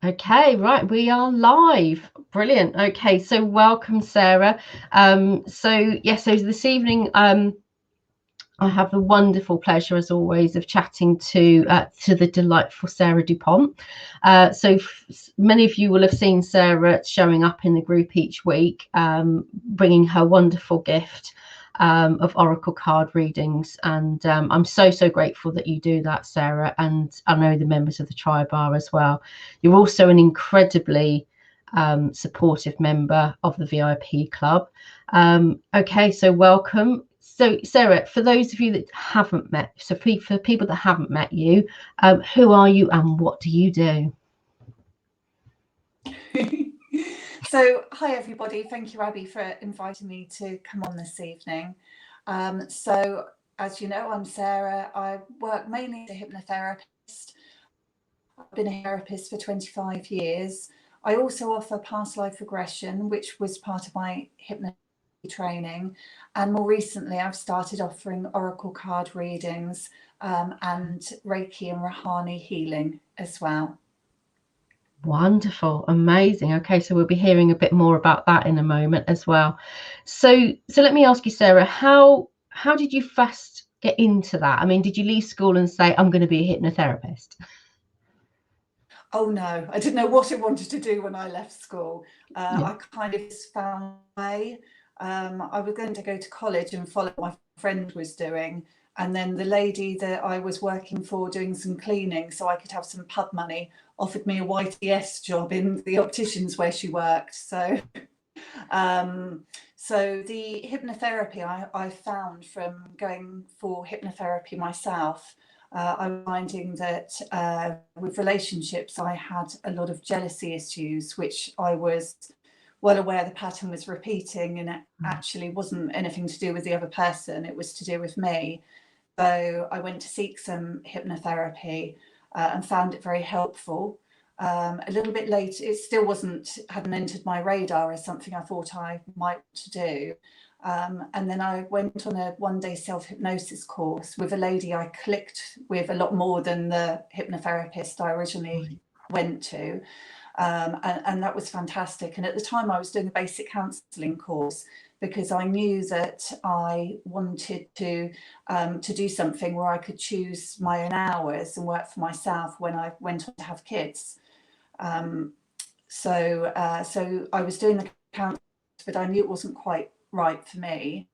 Okay, right, we are live. Brilliant. Okay, so welcome, Sarah. So this evening, I have the wonderful pleasure, as always, of chatting to the delightful Sarah Dupont. Many of you will have seen Sarah showing up in the group each week, bringing her wonderful gift of oracle card readings, and I'm so grateful that you do that, Sarah, and I know the members of the tribe are as well. You're also an incredibly supportive member of the VIP club. Okay, so welcome. So Sarah, for those of you that haven't met, for people that haven't met you, who are you and what do you do? So, hi everybody. Thank you, Abby, for inviting me to come on this evening. So, as you know, I'm Sarah. I work mainly as a hypnotherapist. I've been a therapist for 25 years. I also offer past life regression, which was part of my hypnotherapy training. And more recently, I've started offering oracle card readings and Reiki and Rahani healing as well. Wonderful, amazing. Okay, so we'll be hearing a bit more about that in a moment as well. So let me ask you, Sarah, how did you first get into that? I mean, did you leave school and say, I'm going to be a hypnotherapist? Oh no, I didn't know what I wanted to do when I left school. Yeah. I kind of just found a way. I was going to go to college and follow what my friend was doing. And then the lady that I was working for doing some cleaning so I could have some pub money offered me a YTS job in the opticians where she worked. So the hypnotherapy I found from going for hypnotherapy myself, I'm finding that with relationships, I had a lot of jealousy issues, which I was well aware the pattern was repeating, and it actually wasn't anything to do with the other person, it was to do with me. So I went to seek some hypnotherapy and found it very helpful. A little bit later, it still hadn't entered my radar as something I thought I might do. And then I went on a one-day self-hypnosis course with a lady I clicked with a lot more than the hypnotherapist I originally went to. And that was fantastic. And at the time I was doing a basic counselling course because I knew that I wanted to do something where I could choose my own hours and work for myself when I went on to have kids. So I was doing the counselling, but I knew it wasn't quite right for me.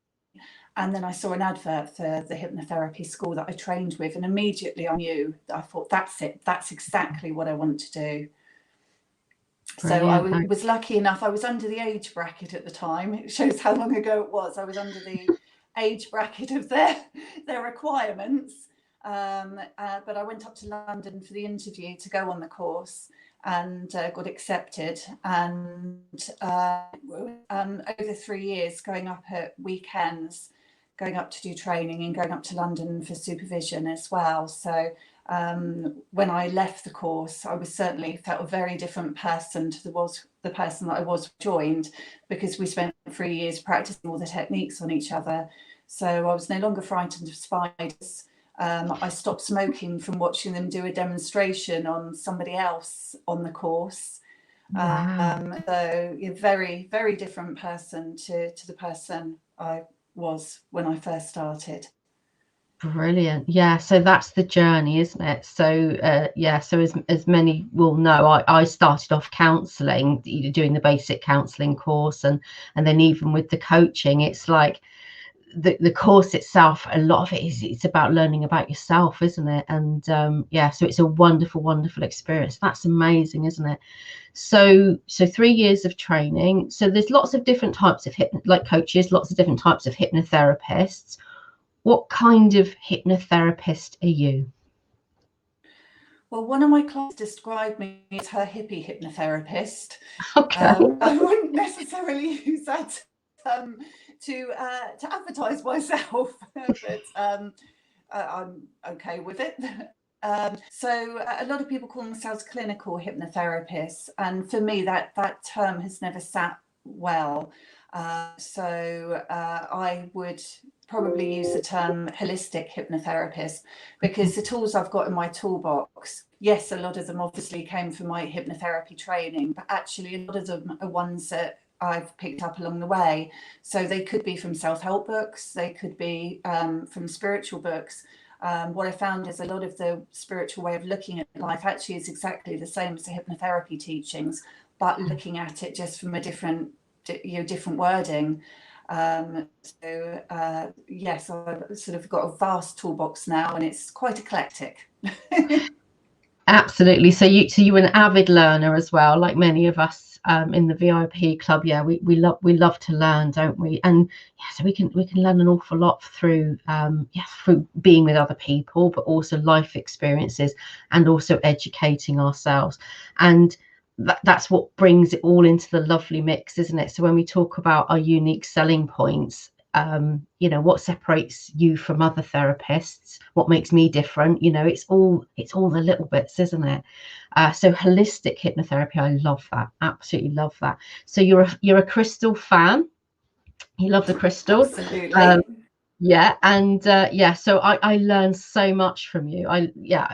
And then I saw an advert for the hypnotherapy school that I trained with, and immediately I knew that I thought, that's it, that's exactly what I want to do. So I was lucky enough, I was under the age bracket at the time. It shows how long ago it was. I was under the age bracket of their requirements. But I went up to London for the interview to go on the course and got accepted. And over 3 years, going up at weekends, going up to do training and going up to London for supervision as well. So when I left the course, I was certainly felt a very different person to the person that I was joined, because we spent 3 years practicing all the techniques on each other. So I was no longer frightened of spiders. I stopped smoking from watching them do a demonstration on somebody else on the course. Wow. So a very, very different person to the person I was when I first started. Brilliant. Yeah, so that's the journey, isn't it? So so as many will know, I started off counselling, doing the basic counselling course, and then even with the coaching, it's like the course itself, a lot of it is, it's about learning about yourself, isn't it? And so it's a wonderful experience. That's amazing, isn't it? So 3 years of training. So there's lots of different types of like coaches, lots of different types of hypnotherapists. What kind of hypnotherapist are you? Well, one of my clients described me as her hippie hypnotherapist. Okay. I wouldn't necessarily use that to advertise myself, but I'm okay with it. So a lot of people call themselves clinical hypnotherapists, and for me that term has never sat well. I would probably use the term holistic hypnotherapist, because the tools I've got in my toolbox, yes, a lot of them obviously came from my hypnotherapy training, but actually a lot of them are ones that I've picked up along the way. So they could be from self-help books, they could be from spiritual books. What I found is a lot of the spiritual way of looking at life actually is exactly the same as the hypnotherapy teachings, but looking at it just from a different wording. Yes, I've sort of got a vast toolbox now, and it's quite eclectic. Absolutely. So you were an avid learner as well, like many of us in the VIP club. Yeah, we love to learn, don't we? And yeah, so we can learn an awful lot through through being with other people, but also life experiences, and also educating ourselves. And that's what brings it all into the lovely mix, isn't it? So when we talk about our unique selling points, what separates you from other therapists, what makes me different, it's all the little bits, isn't it? So holistic hypnotherapy, I love that, absolutely love that. So you're a crystal fan, you love the crystals. Absolutely. Yeah, and so I learn so much from you.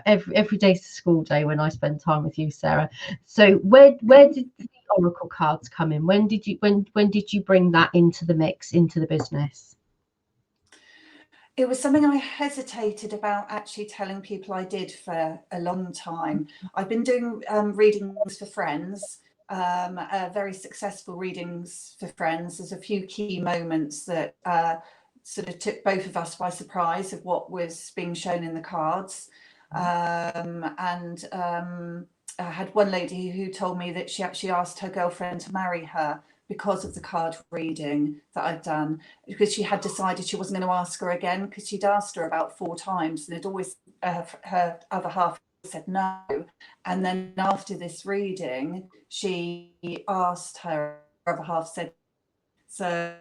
Every day's a school day when I spend time with you, Sarah. So where did the oracle cards come in? When did you bring that into the mix, into the business? It was something I hesitated about actually telling people I did for a long time. I've been doing readings for friends, very successful readings for friends. There's a few key moments that sort of took both of us by surprise of what was being shown in the cards. I had one lady who told me that she actually asked her girlfriend to marry her because of the card reading that I'd done, because she had decided she wasn't going to ask her again, because she'd asked her about 4 times and it always her other half said no. And then after this reading, she asked her other half said so.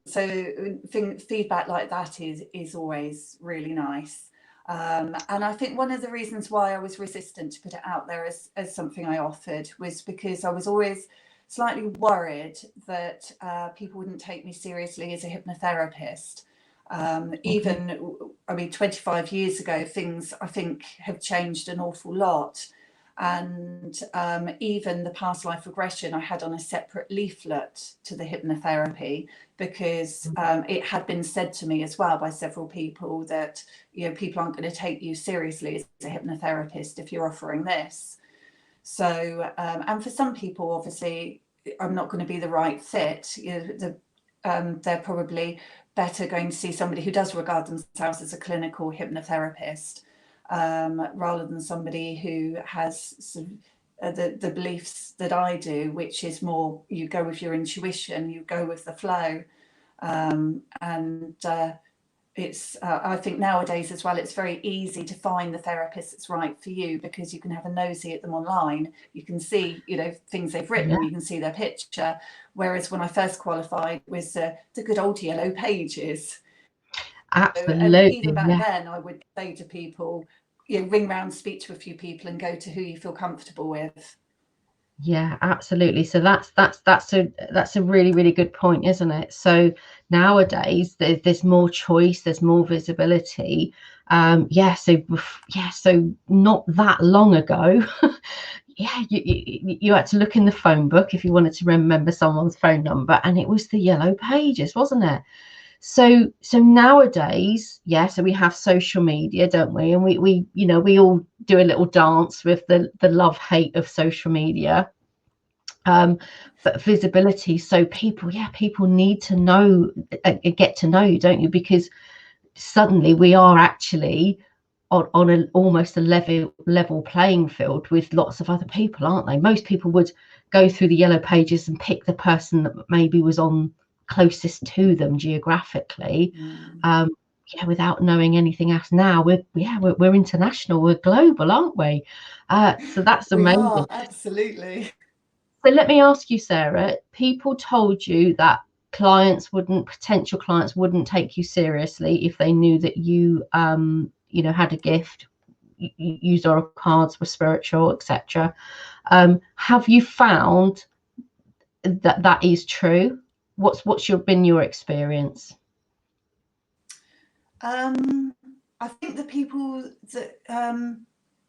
Feedback like that is always really nice. And I think one of the reasons why I was resistant to put it out there as something I offered was because I was always slightly worried that people wouldn't take me seriously as a hypnotherapist. Even, 25 years ago, things I think have changed an awful lot. And even the past life regression I had on a separate leaflet to the hypnotherapy, because it had been said to me as well by several people that people aren't going to take you seriously as a hypnotherapist if you're offering this. So and for some people, obviously, I'm not going to be the right fit. They're probably better going to see somebody who does regard themselves as a clinical hypnotherapist, rather than somebody who has the beliefs that I do, which is more you go with your intuition, you go with the flow. It's I think nowadays as well, it's very easy to find the therapist that's right for you, because you can have a nosy at them online. You can see things they've written, you can see their picture. Whereas when I first qualified, it was the good old yellow pages. Absolutely. And even back then, I would say to people, ring round, speak to a few people, and go to who you feel comfortable with. Yeah, absolutely. So that's a really, really good point, isn't it? So nowadays there's more choice, there's more visibility. So not that long ago, you had to look in the phone book if you wanted to remember someone's phone number, and it was the yellow pages, wasn't it? So nowadays, so we have social media, don't we? And we all do a little dance with the love-hate of social media. But visibility, so people need to know, get to know you, don't you? Because suddenly we are actually on almost a level playing field with lots of other people, aren't they? Most people would go through the yellow pages and pick the person that maybe was on closest to them geographically, without knowing anything else. Now we're international, we're global, aren't we? So that's amazing. We are, absolutely. So let me ask you, Sarah, people told you that potential clients wouldn't take you seriously if they knew that you had a gift, used oracle cards, were spiritual, etc. Have you found that is true? What's been your experience? I think the people that,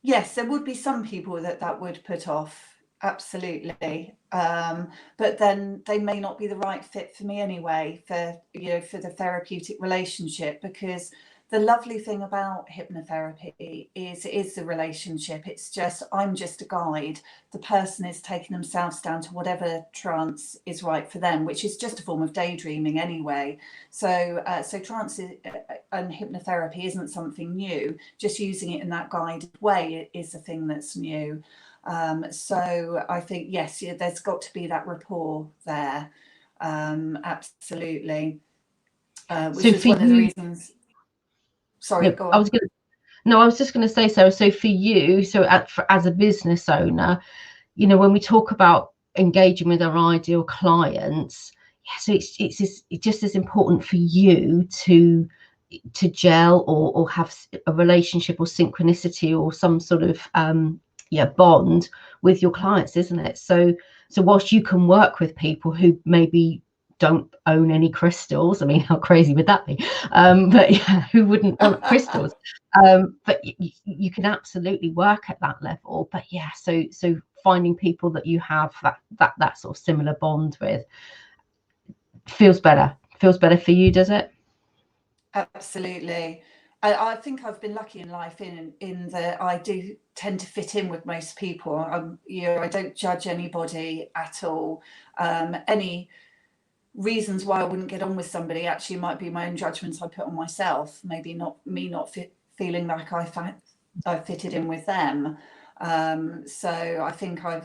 yes, there would be some people that would put off, absolutely. But then they may not be the right fit for me anyway, for the therapeutic relationship, because the lovely thing about hypnotherapy is it is the relationship. It's just, I'm just a guide. The person is taking themselves down to whatever trance is right for them, which is just a form of daydreaming anyway. So trance and hypnotherapy isn't something new. Just using it in that guided way is the thing that's new. So I think, yes, yeah, there's got to be that rapport there. Absolutely. Which So was for one of the you, reasons. Sorry, no, go I on. was going to, no, I was just going to say, Sarah, so for you, so as a business owner, you know, when we talk about engaging with our ideal clients, yeah, so it's just as important for you to gel or have a relationship or synchronicity or some sort of bond with your clients, isn't it? So whilst you can work with people who maybe don't own any crystals, I mean, how crazy would that be? But yeah, who wouldn't want crystals? But you can absolutely work at that level. But yeah, so finding people that you have that sort of similar bond with feels better for you, does it? Absolutely. I think I've been lucky in life in that I do tend to fit in with most people. I don't judge anybody at all. Any reasons why I wouldn't get on with somebody actually might be my own judgments I put on myself. Maybe not feeling like I fitted in with them. So I think I'm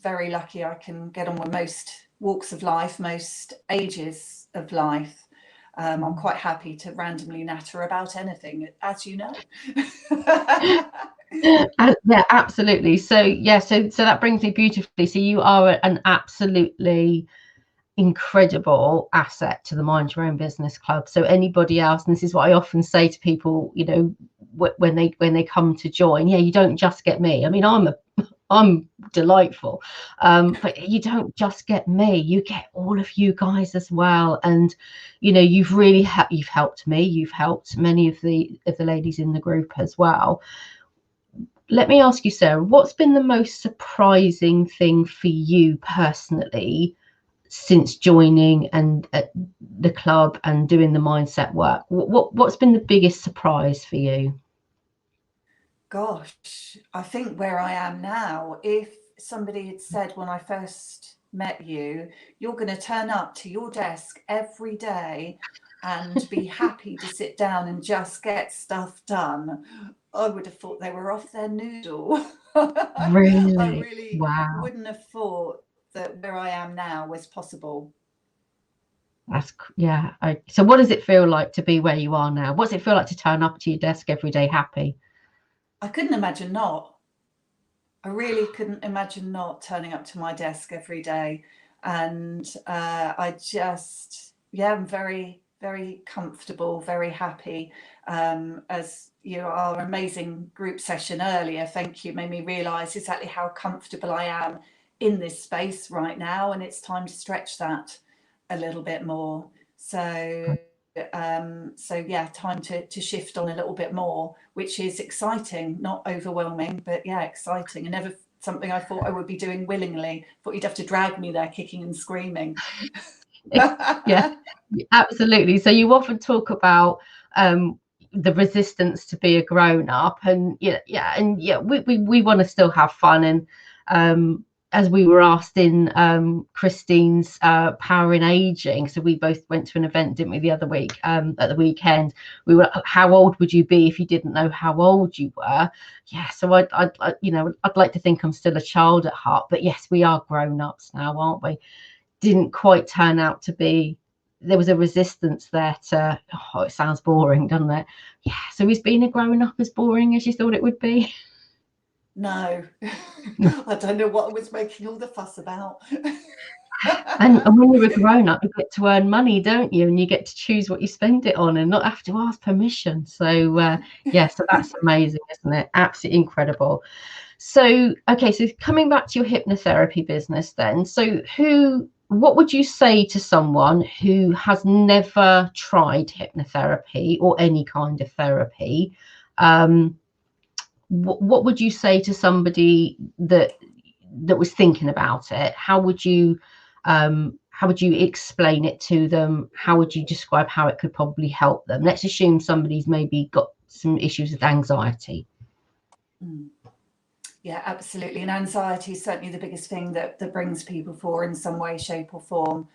very lucky. I can get on with most walks of life, most ages of life. I'm quite happy to randomly natter about anything, as you know. Yeah, absolutely. So yeah, so that brings me beautifully. So you are an absolutely incredible asset to the Mind Your Own Business Club. So anybody else, and this is what I often say to people, you know, when they come to join, yeah, you don't just get me. I mean, I'm delightful, but you don't just get me, you get all of you guys as well. And you know, you've really you've helped me, you've helped many of the ladies in the group as well. Let me ask you, Sarah, what's been the most surprising thing for you personally since joining and the club and doing the mindset work? What's been the biggest surprise for you? Gosh, I think where I am now, if somebody had said when I first met you, you're going to turn up to your desk every day and be happy to sit down and just get stuff done, I would have thought they were off their noodle. I Really? really Wow. wouldn't have thought that where I am now was possible. Yeah. So what does it feel like to be where you are now? What's it feel like to turn up to your desk every day happy? I couldn't imagine not. I really couldn't imagine not turning up to my desk every day. And I just, yeah, I'm very, very comfortable, very happy. As you, our amazing group session earlier, thank you, made me realise exactly how comfortable I am in this space right now. And it's time to stretch that a little bit more. So yeah, time to shift on a little bit more, which is exciting, not overwhelming, but yeah, exciting. And never something I thought I would be doing willingly. Thought you'd have to drag me there kicking and screaming. Yeah, absolutely. So you often talk about the resistance to be a grown up, and we want to still have fun. And as we were asked in Christine's Power in Aging, so we both went to an event, didn't we, the other week, at the weekend. We were, how old would you be if you didn't know how old you were? Yeah, so I'd like to think I'm still a child at heart, but yes, we are grown ups now, aren't we? Didn't quite turn out to be. There was a resistance there to, oh, it sounds boring, doesn't it? Yeah, so is being a grown up as boring as you thought it would be? No, I don't know what I was making all the fuss about. And when you're a grown up, you get to earn money, don't you? And you get to choose what you spend it on and not have to ask permission. So so that's amazing, isn't it? Absolutely incredible. So okay, so coming back to your hypnotherapy business then, so who what would you say to someone who has never tried hypnotherapy or any kind of therapy? What would you say to somebody that was thinking about it? How would you explain it to them? How would you describe how it could probably help them? Let's assume somebody's maybe got some issues with anxiety. Yeah, absolutely. And anxiety is certainly the biggest thing that brings people forward in some way, shape or form.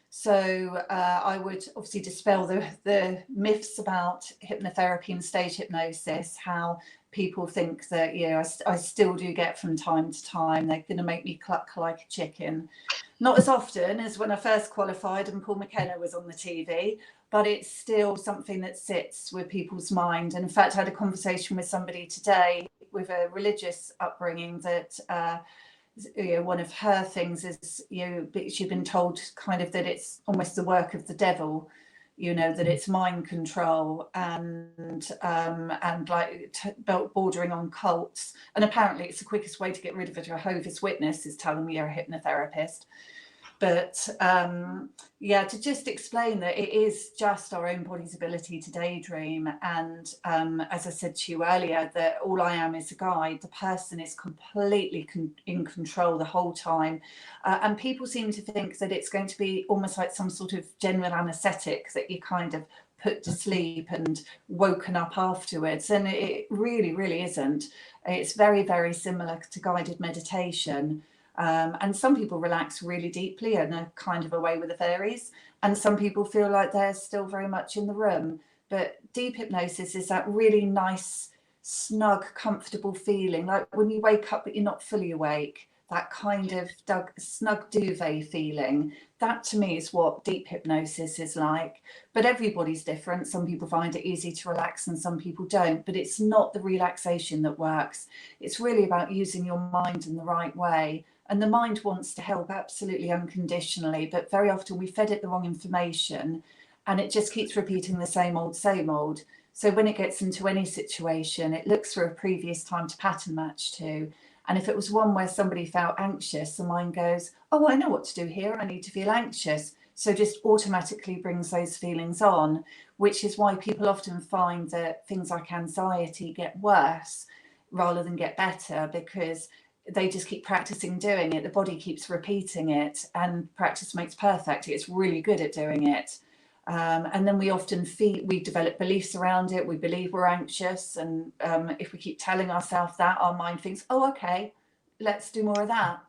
So I would obviously dispel the myths about hypnotherapy and stage hypnosis, how people think that, you know, I still do get from time to time, they're going to make me cluck like a chicken. Not as often as when I first qualified and Paul McKenna was on the TV, but it's still something that sits with people's mind. And in fact, I had a conversation with somebody today with a religious upbringing that you know, one of her things is, you know, she'd been told kind of that it's almost the work of the devil, you know, that it's mind control and like bordering on cults. And apparently it's the quickest way to get rid of a Jehovah's Witness is telling me you're a hypnotherapist. But yeah, to just explain that it is just our own body's ability to daydream. And as I said to you earlier, that all I am is a guide. The person is completely in control the whole time. And people seem to think that it's going to be almost like some sort of general anaesthetic that you kind of put to sleep and woken up afterwards. And it really, really isn't. It's very, very similar to guided meditation. And some people relax really deeply and are kind of away with the fairies. And some people feel like they're still very much in the room. But deep hypnosis is that really nice, snug, comfortable feeling. Like when you wake up but you're not fully awake, that kind of snug duvet feeling. That to me is what deep hypnosis is like. But everybody's different. Some people find it easy to relax and some people don't. But it's not the relaxation that works. It's really about using your mind in the right way. And the mind wants to help absolutely unconditionally, but very often we fed it the wrong information and it just keeps repeating the same old, same old. So when it gets into any situation, it looks for a previous time to pattern match to. And if it was one where somebody felt anxious, the mind goes, oh, I know what to do here. I need to feel anxious. So just automatically brings those feelings on, which is why people often find that things like anxiety get worse rather than get better, because they just keep practicing doing it. The body keeps repeating it, and practice makes perfect. It's really good at doing it. And then we often we develop beliefs around it. We believe we're anxious. And if we keep telling ourselves that, our mind thinks, oh, okay, let's do more of that,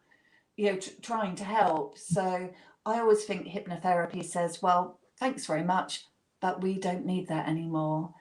you know, trying to help. So I always think hypnotherapy says, well, thanks very much, but we don't need that anymore.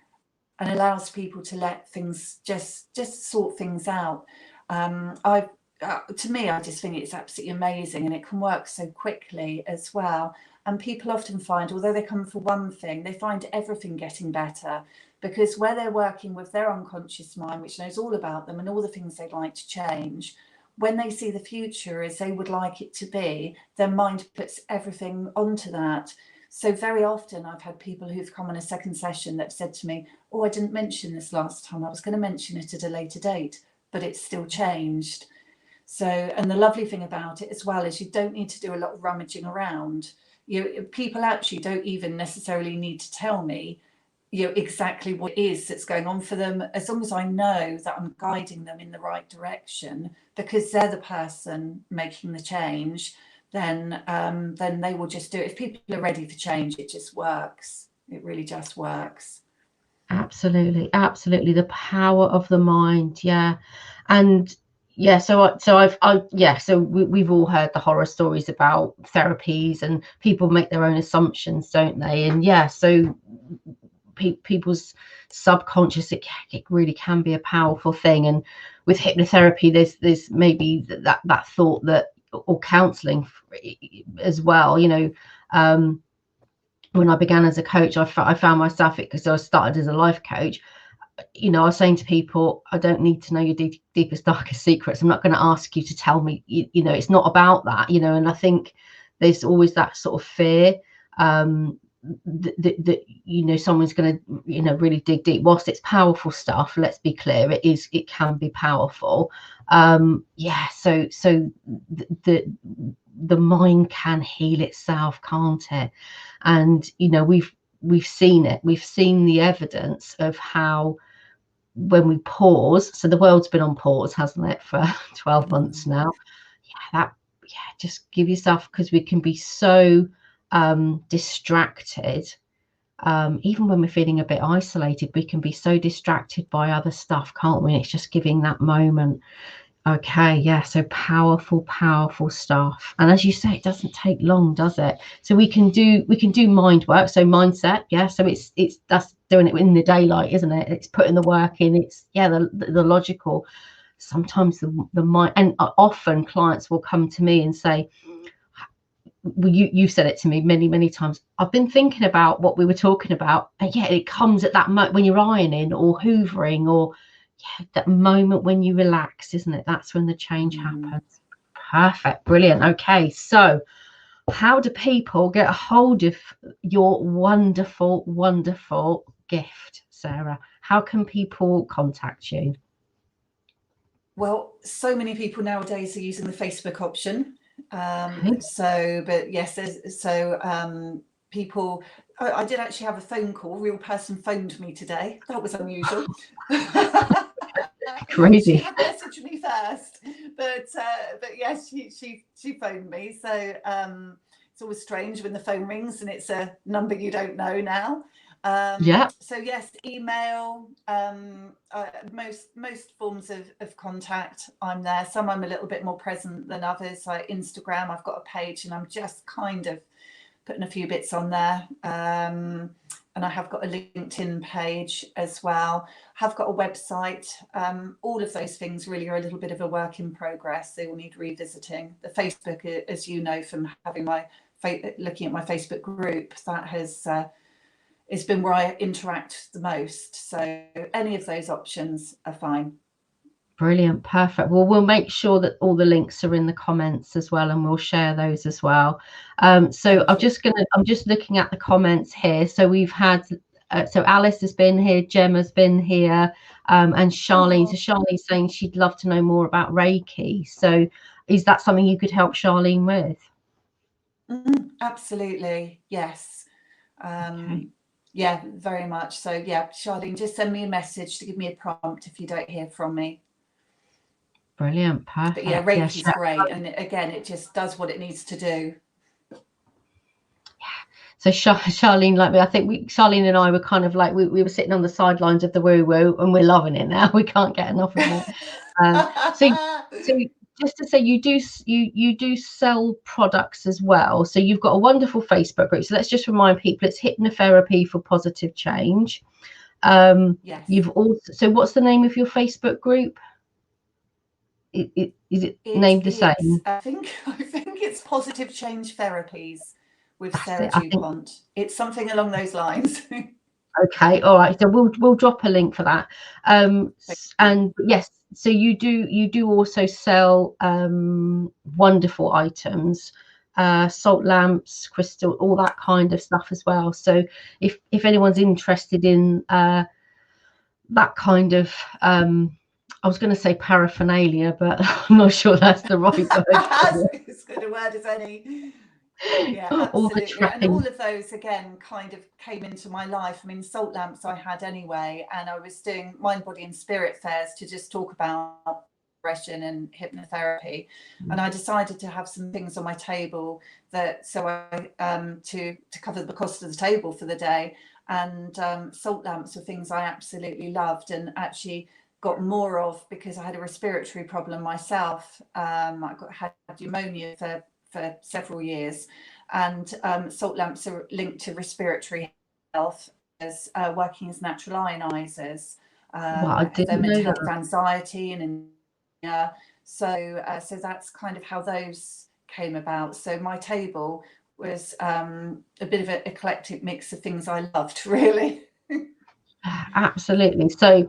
And allows people to let things just sort things out. To me, I just think it's absolutely amazing, and it can work so quickly as well. And people often find, although they come for one thing, they find everything getting better, because where they're working with their unconscious mind, which knows all about them and all the things they'd like to change, when they see the future as they would like it to be, their mind puts everything onto that. So very often I've had people who've come on a second session that said to me, oh, I didn't mention this last time. I was going to mention it at a later date, but it's still changed. So, and the lovely thing about it as well is you don't need to do a lot of rummaging around. People actually don't even necessarily need to tell me, exactly what it is that's going on for them, as long as I know that I'm guiding them in the right direction, because they're the person making the change. Then they will just do it. If people are ready for change, it just works. It really just works. Absolutely, absolutely. The power of the mind, yeah. And yeah, so we've all heard the horror stories about therapies, and people make their own assumptions, don't they? And yeah, so people's subconscious, it really can be a powerful thing. And with hypnotherapy, there's maybe that thought that, or counselling as well, you know. When I began as a coach, I found myself, because I started as a life coach, you know, I was saying to people, I don't need to know your deepest, darkest secrets. I'm not going to ask you to tell me, you know, it's not about that, you know. And I think there's always that sort of fear that you know, someone's going to, you know, really dig deep. Whilst it's powerful stuff, let's be clear, it can be powerful. Yeah, so the mind can heal itself, can't it? And you know, we've seen it. We've seen the evidence of how, when we pause, so the world's been on pause, hasn't it, for 12 months now. Just give yourself, because we can be so distracted. Even when we're feeling a bit isolated, we can be so distracted by other stuff, can't we? It's just giving that moment. Okay, yeah, so powerful stuff. And as you say, it doesn't take long, does it? So we can do mind work, so mindset, yeah. So it's that's doing it in the daylight, isn't it? It's putting the work in. It's, yeah, the logical. Sometimes the mind, and often clients will come to me and say, well, you've said it to me many times, I've been thinking about what we were talking about, and yeah, it comes at that moment when you're ironing or hoovering, or yeah, that moment when you relax, isn't it? That's when the change happens. Perfect, brilliant. Okay, so how do people get a hold of your wonderful gift, Sarah? How can people contact you? Well, so many people nowadays are using the Facebook option. Okay. But yes, people. I did actually have a phone call. A real person phoned me today. That was unusual. She Crazy. had messaged me first, but yes, she phoned me. So it's always strange when the phone rings and it's a number you don't know now. Yeah. So yes, email, most forms of contact, I'm there. Some I'm a little bit more present than others, like Instagram. I've got a page and I'm just kind of putting a few bits on there. And I have got a LinkedIn page as well. Have got a website. All of those things really are a little bit of a work in progress. They will need revisiting. The Facebook, as you know from having looking at my Facebook group, that has it's been where I interact the most. So any of those options are fine. Brilliant, perfect. Well, we'll make sure that all the links are in the comments as well, and we'll share those as well. So I'm just looking at the comments here. So we've had, so Alice has been here, Gemma's been here, and Charlene. So Charlene's saying she'd love to know more about Reiki. So is that something you could help Charlene with? Absolutely, yes. Okay. Yeah, very much. So yeah, Charlene, just send me a message to give me a prompt if you don't hear from me. Brilliant, perfect. But yeah, Reiki's great, and again, it just does what it needs to do. So Charlene, like me, I think Charlene and I were kind of like, we were sitting on the sidelines of the woo-woo, and we're loving it now. We can't get enough of it. So just to say, you do sell products as well. So you've got a wonderful Facebook group. So let's just remind people, it's Hypnotherapy for Positive Change. Yes. You've also, so what's the name of your Facebook group? Is it named the same? I think it's Positive Change Therapies with Sarah Dupont. It's something along those lines. Okay, all right. So we'll drop a link for that. And yes, so you do also sell wonderful items, salt lamps, crystal, all that kind of stuff as well. So if anyone's interested in that kind of I was going to say paraphernalia, but I'm not sure that's the right word. As good a word as any. Yeah, absolutely. And all of those again kind of came into my life. I mean, salt lamps I had anyway, and I was doing mind, body and spirit fairs to just talk about regression and hypnotherapy. And I decided to have some things on my table to cover the cost of the table for the day. And salt lamps were things I absolutely loved and actually got more of because I had a respiratory problem myself. I had pneumonia for several years, and salt lamps are linked to respiratory health as working as natural ionizers. They're meant to help with anxiety and so that's kind of how those came about. So my table was a bit of an eclectic mix of things I loved, really. Absolutely. So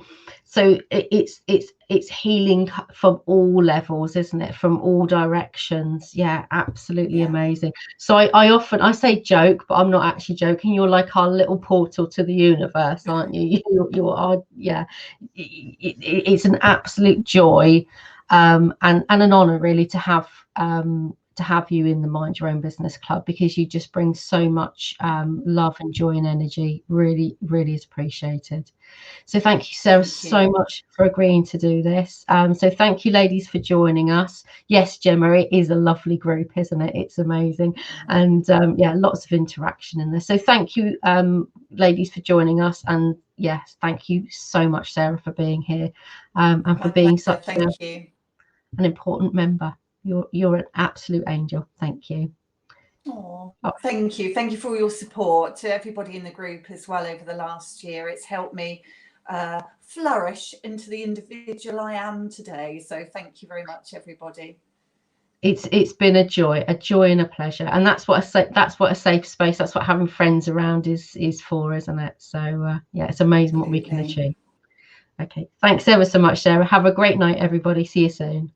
it's healing from all levels, isn't it? From all directions. Yeah, absolutely Yeah. amazing. So I often I say joke, but I'm not actually joking. You're like our little portal to the universe, aren't you? You are. Yeah. It's an absolute joy, and an honor really to have you in the Mind Your Own Business Club, because you just bring so much love and joy and energy. Really, really is appreciated. So thank you, Sarah, Thank so you. much for agreeing to do this. So thank you, ladies, for joining us. Yes, Gemma, it is a lovely group, isn't it? It's amazing. And yeah, lots of interaction in there. So thank you, ladies, for joining us. And yes, thank you so much, Sarah, for being here, and for My being pleasure. such Thank you. an important member. You're an absolute angel. Thank you. Oh, Oh, thank you. Thank you for all your support, to everybody in the group as well over the last year. It's helped me flourish into the individual I am today. So thank you very much, everybody. it's been a joy and a pleasure, and that's what that's what a safe space, that's what having friends around is for, isn't it? So yeah, it's amazing what we can Absolutely. achieve. Okay, thanks ever so much, Sarah. Have a great night, everybody. See you soon.